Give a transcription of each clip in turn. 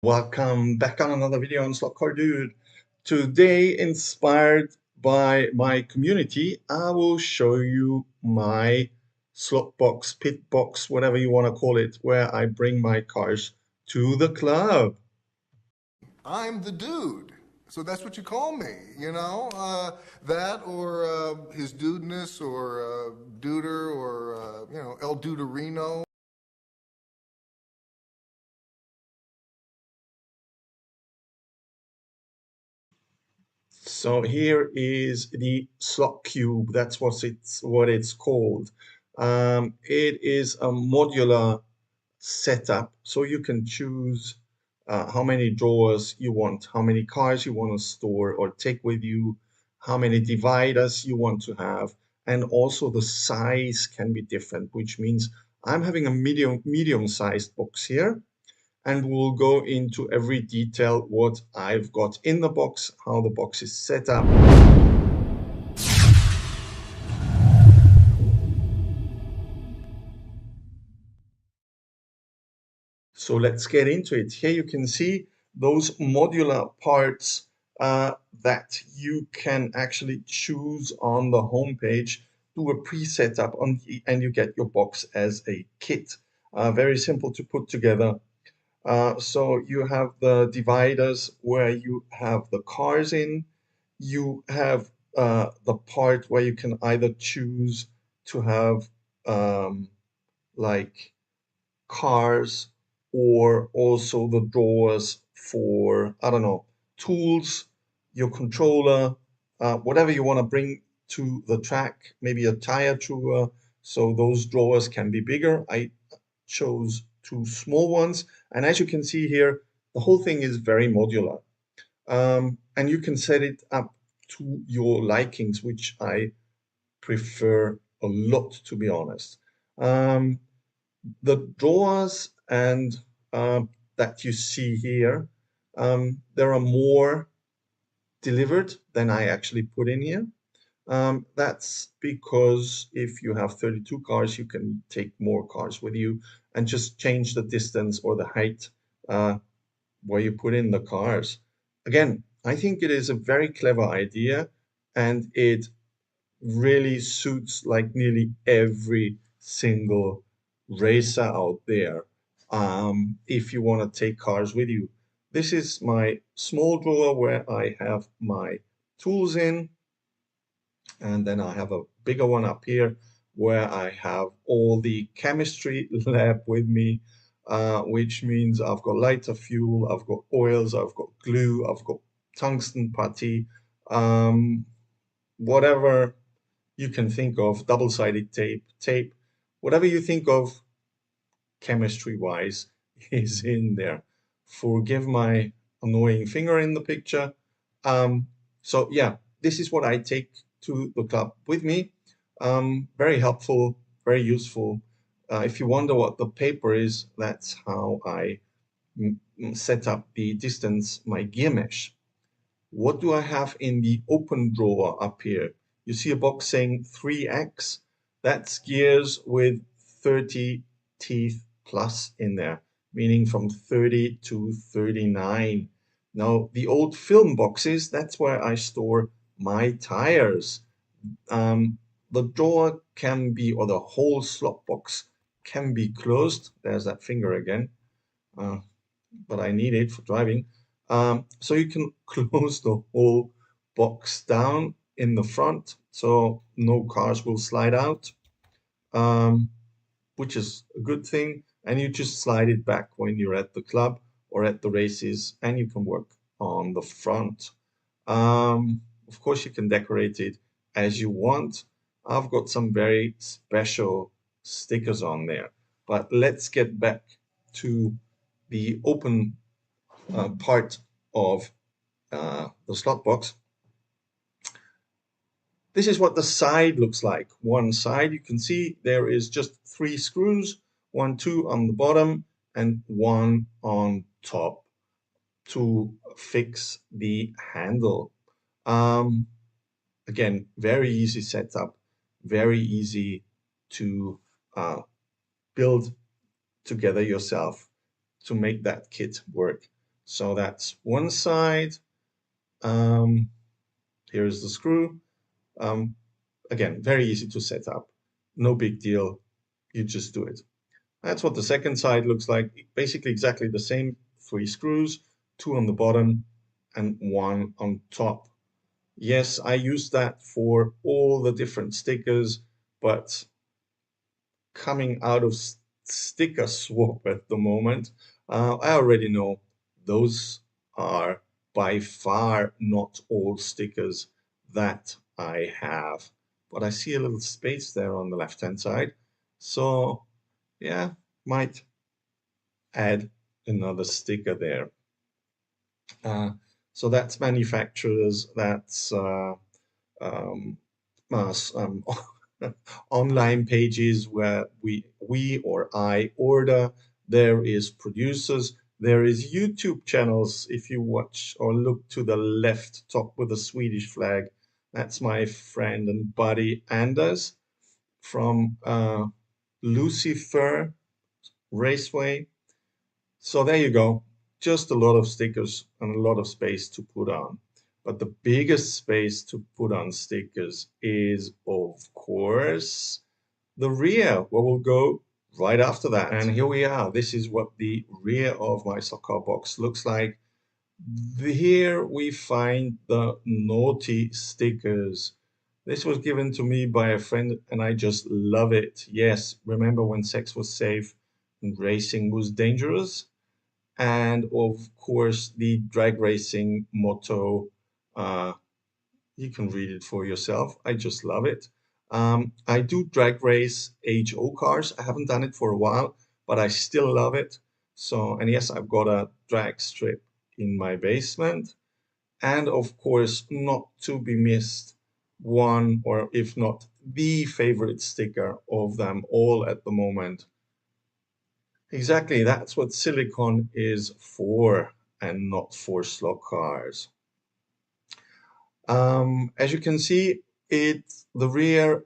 Welcome back on another video on Slotcar Dude. Today, inspired by my community, I will show you my slot box, pit box, whatever you want to call it, where I bring my cars to the club. I'm the dude. So that's what you call me, that or his dudeness or duder or, El Duderino. So here is the slot cube. That's what it's called. It is a modular setup, so you can choose how many drawers you want, how many cars you want to store or take with you, how many dividers you want to have, and also the size can be different, which means I'm having a medium-sized box here, and we'll go into every detail what I've got in the box, how the box is set up. So let's get into it. Here you can see those modular parts that you can actually choose on the home page, do a pre-setup and you get your box as a kit. Very simple to put together. So you have the dividers where you have the cars in. You have the part where you can either choose to have like cars or also the drawers for, I don't know, tools, your controller, whatever you want to bring to the track, maybe a tire drawer. So those drawers can be bigger. I chose two small ones. And as you can see here, the whole thing is very modular. And you can set it up to your likings, which I prefer a lot, to be honest. The drawers and that you see here, there are more delivered than I actually put in here. That's because if you have 32 cars, you can take more cars with you and just change the distance or the height where you put in the cars. Again, I think it is a very clever idea, and it really suits like nearly every single racer out there if you want to take cars with you. This is my small drawer where I have my tools in, and then I have a bigger one up here where I have all the chemistry lab with me, which means I've got lighter fuel, I've got oils, I've got glue, I've got tungsten putty, whatever you can think of, double-sided tape, whatever you think of chemistry-wise is in there. Forgive my annoying finger in the picture. So yeah, this is what I take to the club with me. Very helpful, very useful. If you wonder what the paper is, that's how I set up the distance, my gear mesh. What do I have in the open drawer up here? You see a box saying 3X. That's gears with 30 teeth plus in there, meaning from 30 to 39. Now, the old film boxes, that's where I store my tires. The drawer can be, or the whole slot box can be closed. There's that finger again. But I need it for driving. So you can close the whole box down in the front, so no cars will slide out, which is a good thing. And you just slide it back when you're at the club or at the races, and you can work on the front. Of course, you can decorate it as you want. I've got some very special stickers on there, but let's get back to the open part of the slot box. This is what the side looks like. One side, you can see there is just 3 screws, 1, 2 on the bottom and 1 on top to fix the handle. Again, very easy setup, very easy to build together yourself to make that kit work. So that's one side. Um, Here's the screw. Um, Again, very easy to set up. No big deal. You just do it. That's what the second side looks like. Basically exactly the same. Three screws, two on the bottom and one on top. Yes, I use that for all the different stickers, but coming out of sticker swap at the moment, I already know those are by far not all stickers that I have. But I see a little space there on the left-hand side. So yeah, might add another sticker there. Uh, so that's manufacturers, that's um, um, online pages where we or I order. There is producers. There is YouTube channels. If you watch or look to the left top with the Swedish flag, that's my friend and buddy Anders from Lucifer Raceway. So there you go. Just a lot of stickers and a lot of space to put on. But the biggest space to put on stickers is, of course, the rear, where we'll go right after that. And here we are. This is what the rear of my Slotcar box looks like. Here we find the naughty stickers. This was given to me by a friend and I just love it. Yes, remember when sex was safe and racing was dangerous? And of course, the drag racing motto. Uh, you can read it for yourself. I just love it. I do drag race HO cars. I haven't done it for a while, but I still love it. So, and yes, I've got a drag strip in my basement. And of course, not to be missed, one or if not the favorite sticker of them all at the moment. Exactly, that's what silicon is for and not for slot cars. As you can see, the rear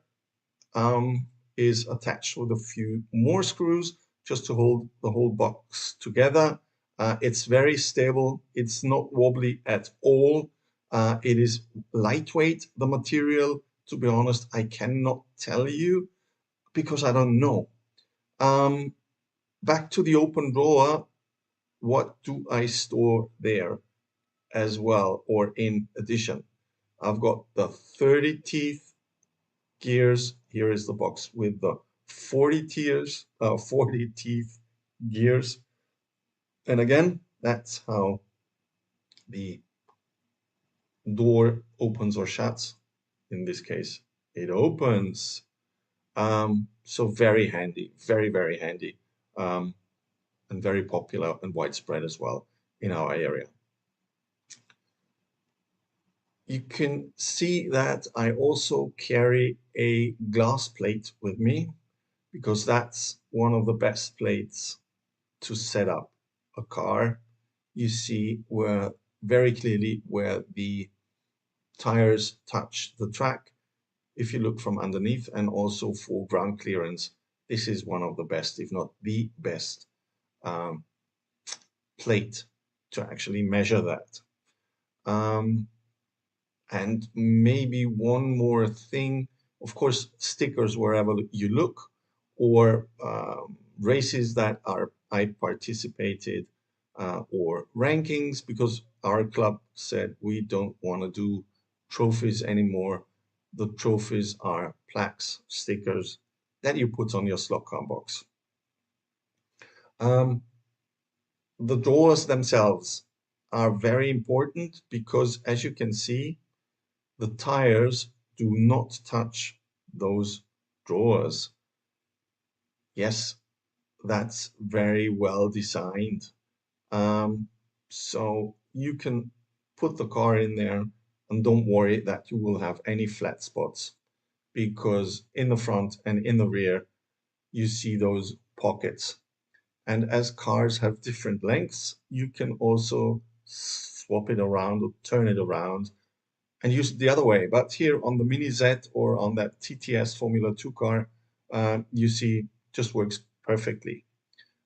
is attached with a few more screws just to hold the whole box together. It's very stable. It's not wobbly at all. It is lightweight, the material. To be honest, I cannot tell you because I don't know. Um, Back to the open drawer, what do I store there as well or in addition? I've got the 30 teeth gears. Here is the box with the 40 teeth gears. And again, that's how the door opens or shuts. In this case, it opens. So very handy, very, very handy, um, and very popular and widespread as well in our area. You can see that I also carry a glass plate with me because that's one of the best plates to set up a car. You see where very clearly where the tires touch the track if you look from underneath, and also for ground clearance. This is one of the best, if not the best, um, plate to actually measure that. Um, And maybe one more thing, of course, stickers wherever you look, or races that I participated, or rankings, because our club said we don't want to do trophies anymore. The trophies are plaques, stickers that you put on your slot car box. Um, the drawers themselves are very important because, as you can see, the tires do not touch those drawers. Yes, that's very well designed. Um, so you can put the car in there and don't worry that you will have any flat spots, because in the front and in the rear, you see those pockets. And as cars have different lengths, you can also swap it around or turn it around and use it the other way. But here on the Mini Z or on that TTS Formula 2 car, you see just works perfectly.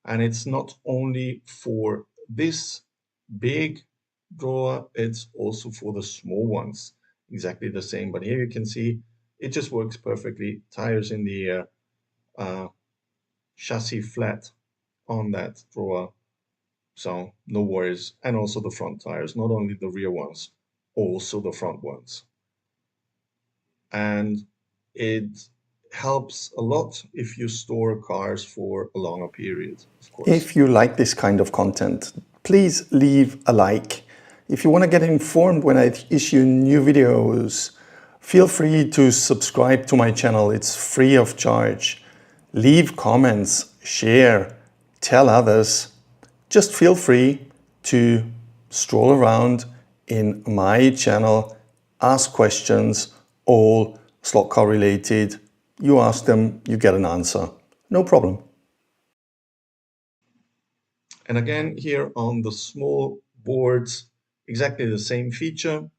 And it's not only for this big drawer, it's also for the small ones. Exactly the same. But here you can see it just works perfectly. Tires in the air, chassis flat on that drawer. So no worries. And also the front tires, not only the rear ones, also the front ones. And it helps a lot if you store cars for a longer period, of course. If you like this kind of content, please leave a like. If you want to get informed when I issue new videos, feel free to subscribe to my channel. It's free of charge. Leave comments, share, tell others. Just feel free to stroll around in my channel, ask questions, all slot car related. You ask them, you get an answer. No problem. And again, here on the small boards, exactly the same feature,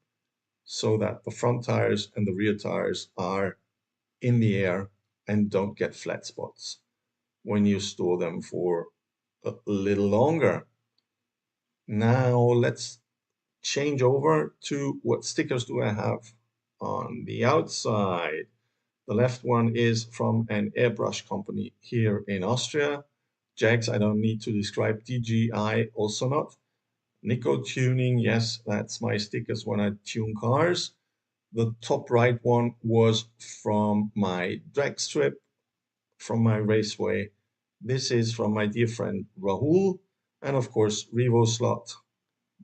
so that the front tires and the rear tires are in the air and don't get flat spots when you store them for a little longer. Now let's change over to what stickers do I have on the outside. The left one is from an airbrush company here in Austria. Jags, I don't need to describe. DGI, also not. Nico Tuning, yes, that's my stickers when I tune cars. The top right one was from my drag strip, from my raceway. This is from my dear friend Rahul. And of course, Revo Slot,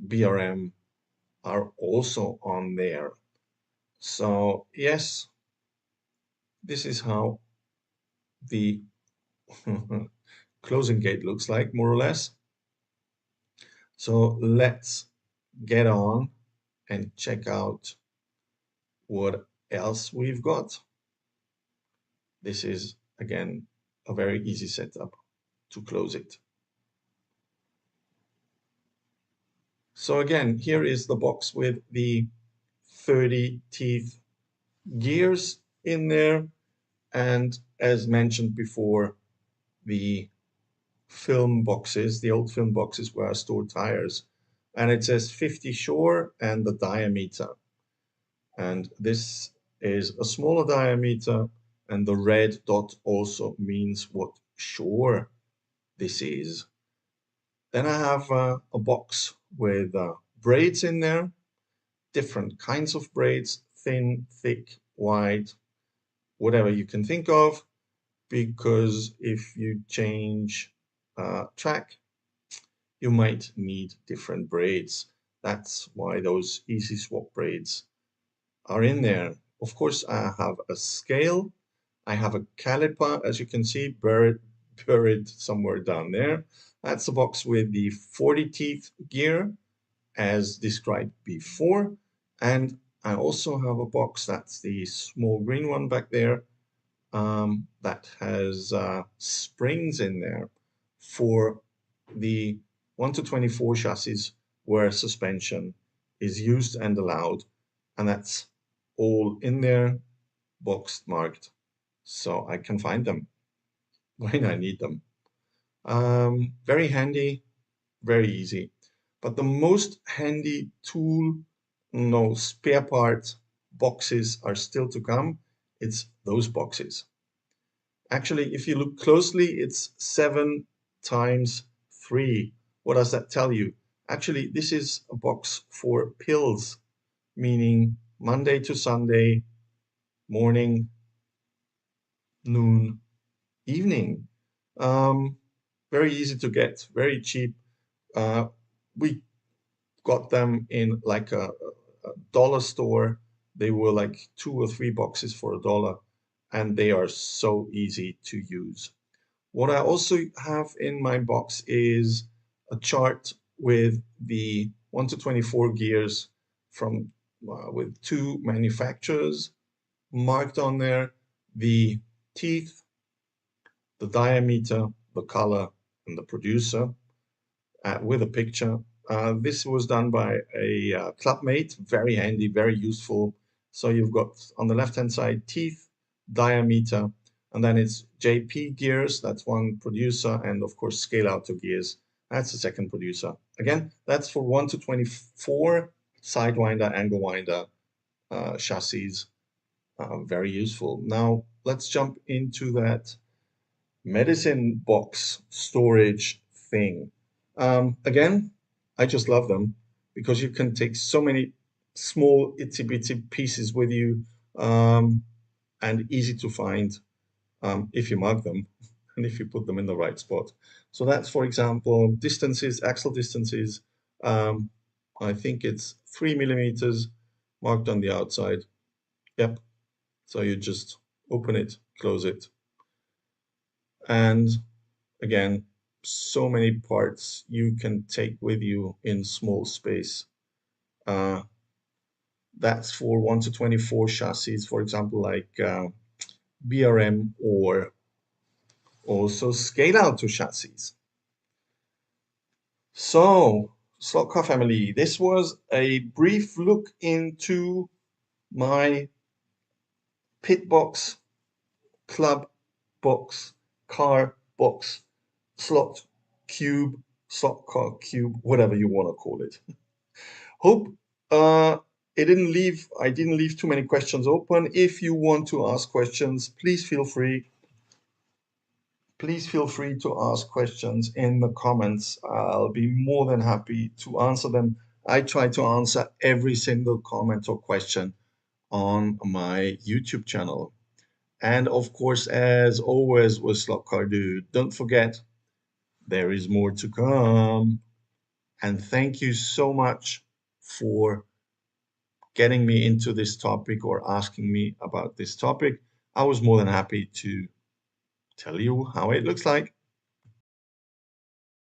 BRM are also on there. So yes, this is how the closing gate looks like, more or less. So let's get on and check out what else we've got. This is, again, a very easy setup to close it. So again, here is the box with the 30 teeth gears in there. And as mentioned before, the film boxes, the old film boxes where I store tires. And it says 50 shore and the diameter. And this is a smaller diameter, and the red dot also means what shore this is. Then I have a box with braids in there, different kinds of braids, thin, thick, wide, whatever you can think of, because if you change track, you might need different braids. That's why those easy swap braids are in there. Of course, I have a scale. I have a caliper, as you can see, buried somewhere down there. That's the box with the 40 teeth gear, as described before. And I also have a box, that's the small green one back there, that has springs in there for the 1 to 24 chassis where suspension is used and allowed. And that's all in there, boxed, marked, so I can find them when I need them. Very handy, very easy. But the most handy tool, no, spare part boxes are still to come. It's those boxes. Actually, if you look closely, it's 7 times 3. What does that tell you? Actually, this is a box for pills, meaning Monday to Sunday, morning, noon, evening. Very easy to get, very cheap. We got them in like a dollar store. They were like 2 or 3 boxes for $1, and they are so easy to use. What I also have in my box is a chart with the 1 to 24 gears from with 2 manufacturers marked on there, the teeth, the diameter, the color, and the producer with a picture. This was done by a clubmate, very handy, very useful. So you've got on the left-hand side teeth, diameter, and then it's JP gears, that's one producer, and of course scale out to gears. That's the second producer. Again, that's for 1 to 24 sidewinder, angle winder chassis. Very useful. Now let's jump into that medicine box storage thing. Again, I just love them because you can take so many small itsy bitsy pieces with you, and easy to find if you mark them and if you put them in the right spot. So that's, for example, distances, axle distances. I think it's 3 mm marked on the outside. Yep. So you just open it, close it. And again, so many parts you can take with you in small space. That's for 1 to 24 chassis, for example, like BRM, or also scale out to chassis. So, Slotcar family, this was a brief look into my pit box, club box, car box, slot cube, slot car cube, whatever you want to call it. Hope I didn't leave too many questions open. If you want to ask questions, please feel free. Please feel free to ask questions in the comments. I'll be more than happy to answer them. I try to answer every single comment or question on my YouTube channel. And of course, as always with Slotcar Dude, don't forget, there is more to come. And thank you so much for getting me into this topic or asking me about this topic. I was more than happy to tell you how it looks like.